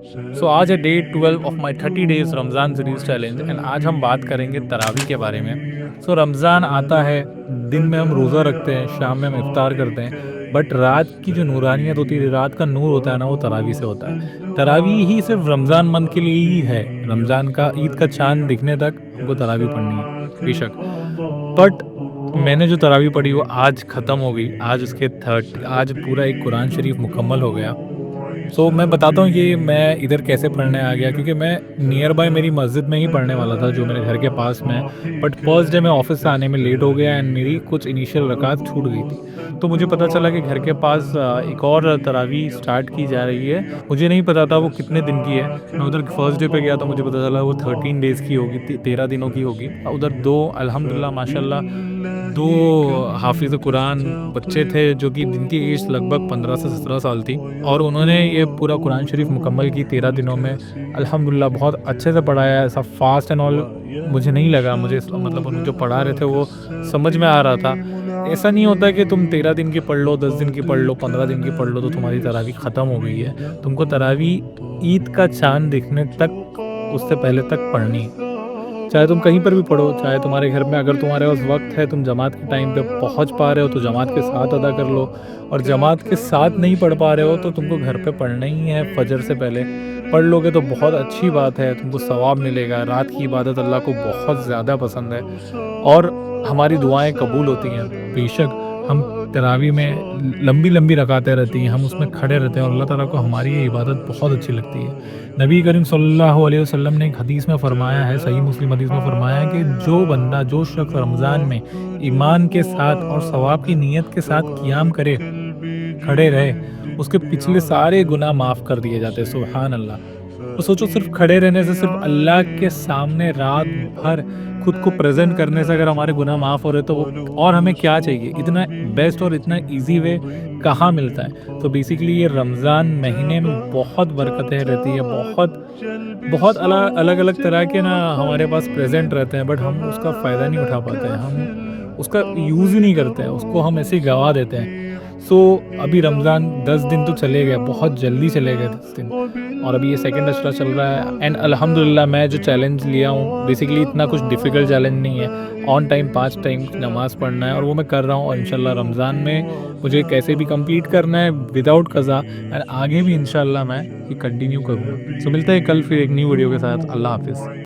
आज है day 12 of my 30 days Ramzan series challenge and आज हम बात करेंगे तरावी के बारे में। रमज़ान आता है, दिन में हम रोज़ा रखते हैं, शाम में हम इफ्तार करते हैं, बट रात की जो नूरानियत होती है, रात का नूर होता है ना, वो तरावी से होता है। तरावी ही सिर्फ रमज़ान मंथ के लिए ही है। रमज़ान का ईद का चांद दिखने तक हमको तरावी पढ़नी है, बेशक। बट मैंने जो तरावी पढ़ी वो आज ख़त्म हो गई। आज पूरा एक कुरान शरीफ मुकम्मल हो गया। मैं बताता हूँ कि मैं इधर कैसे पढ़ने आ गया, क्योंकि मैं नियर बाय मेरी मस्जिद में ही पढ़ने वाला था जो मेरे घर के पास में है। बट फर्स्ट डे मैं ऑफिस से आने में लेट हो गया एंड मेरी कुछ इनिशियल रकात छूट गई थी। तो मुझे पता चला कि घर के पास एक और तरावी स्टार्ट की जा रही है। मुझे नहीं पता था वो कितने दिन की है। मैं उधर फर्स्ट डे पे गया तो मुझे पता चला वो 13 डेज़ की होगी, 13 दिनों की होगी। उधर दो अल्हम्दुलिल्लाह माशाल्लाह 2 हाफ़िज़ कुरान बच्चे थे जो कि जिनकी एज लगभग 15 से 17 साल थी, और उन्होंने ये पूरा कुरान शरीफ मुकम्मल की 13 दिनों में। अल्हम्दुलिल्लाह बहुत अच्छे से पढ़ाया, ऐसा फ़ास्ट एंड ऑल मुझे नहीं लगा। मुझे मतलब उन्होंने जो पढ़ा रहे थे वो समझ में आ रहा था। ऐसा नहीं होता कि तुम 13 दिन की पढ़ लो, 10 दिन की पढ़ लो, 15 दिन की पढ़ लो तो तुम्हारी तरावी ख़त्म हो गई है। तुमको तरावी ईद का चाँद दिखने तक, उससे पहले तक पढ़नी है। चाहे तुम कहीं पर भी पढ़ो, चाहे तुम्हारे घर में अगर तुम्हारे पास वक़्त है, तुम जमात के टाइम पे पहुँच पा रहे हो तो जमात के साथ अदा कर लो, और जमात के साथ नहीं पढ़ पा रहे हो तो तुमको घर पे पढ़ना ही है। फ़जर से पहले पढ़ लोगे तो बहुत अच्छी बात है, तुमको सवाब मिलेगा। रात की इबादत अल्लाह को बहुत ज़्यादा पसंद है और हमारी दुआएँ कबूल होती हैं। बेशक हम तरावी में लंबी-लंबी रकातें रहती हैं, हम उसमें खड़े रहते हैं और अल्लाह ताला को हमारी ये इबादत बहुत अच्छी लगती है। नबी करीम सल्लल्लाहु अलैहि वसल्लम ने एक हदीस में फ़रमाया है, सही मुस्लिम हदीस में फ़रमाया है कि जो बंदा, जो शख्स रमज़ान में ईमान के साथ और सवाब की नीयत के साथ क़ियाम करे, खड़े रहे, उसके पिछले सारे गुनाह माफ़ कर दिए जाते हैं। सुभान अल्लाह! तो सोचो, सिर्फ़ खड़े रहने से, सिर्फ़ अल्लाह के सामने रात भर खुद को प्रेज़ेंट करने से अगर हमारे गुनाह माफ़ हो रहे तो वो और हमें क्या चाहिए? इतना बेस्ट और इतना ईज़ी वे कहाँ मिलता है? तो बेसिकली ये रमज़ान महीने में बहुत बरकतें रहती है, बहुत बहुत अलग-अलग तरह के ना हमारे पास प्रेज़ेंट रहते हैं, बट हम उसका फ़ायदा नहीं उठा पाते हैं। हम उसका यूज़ ही नहीं करते हैं, उसको हम ऐसे ही गँवा देते हैं। सो अभी रमज़ान 10 दिन तो चले गए, बहुत जल्दी चले गए 10 दिन, और अभी ये सेकंड अशरा चल रहा है एंड अल्हम्दुलिल्लाह मैं जो चैलेंज लिया हूँ, बेसिकली इतना कुछ डिफ़िकल्ट चैलेंज नहीं है। ऑन टाइम 5 टाइम नमाज़ पढ़ना है और वो मैं कर रहा हूँ, और इंशाल्लाह रमज़ान में मुझे कैसे भी कंप्लीट करना है विदाउट कज़ा, एंड आगे भी इंशाल्लाह मैं ये कंटिन्यू करूँगा। मिलते हैं कल फिर एक न्यू वीडियो के साथ। अल्लाह हाफ़िज़।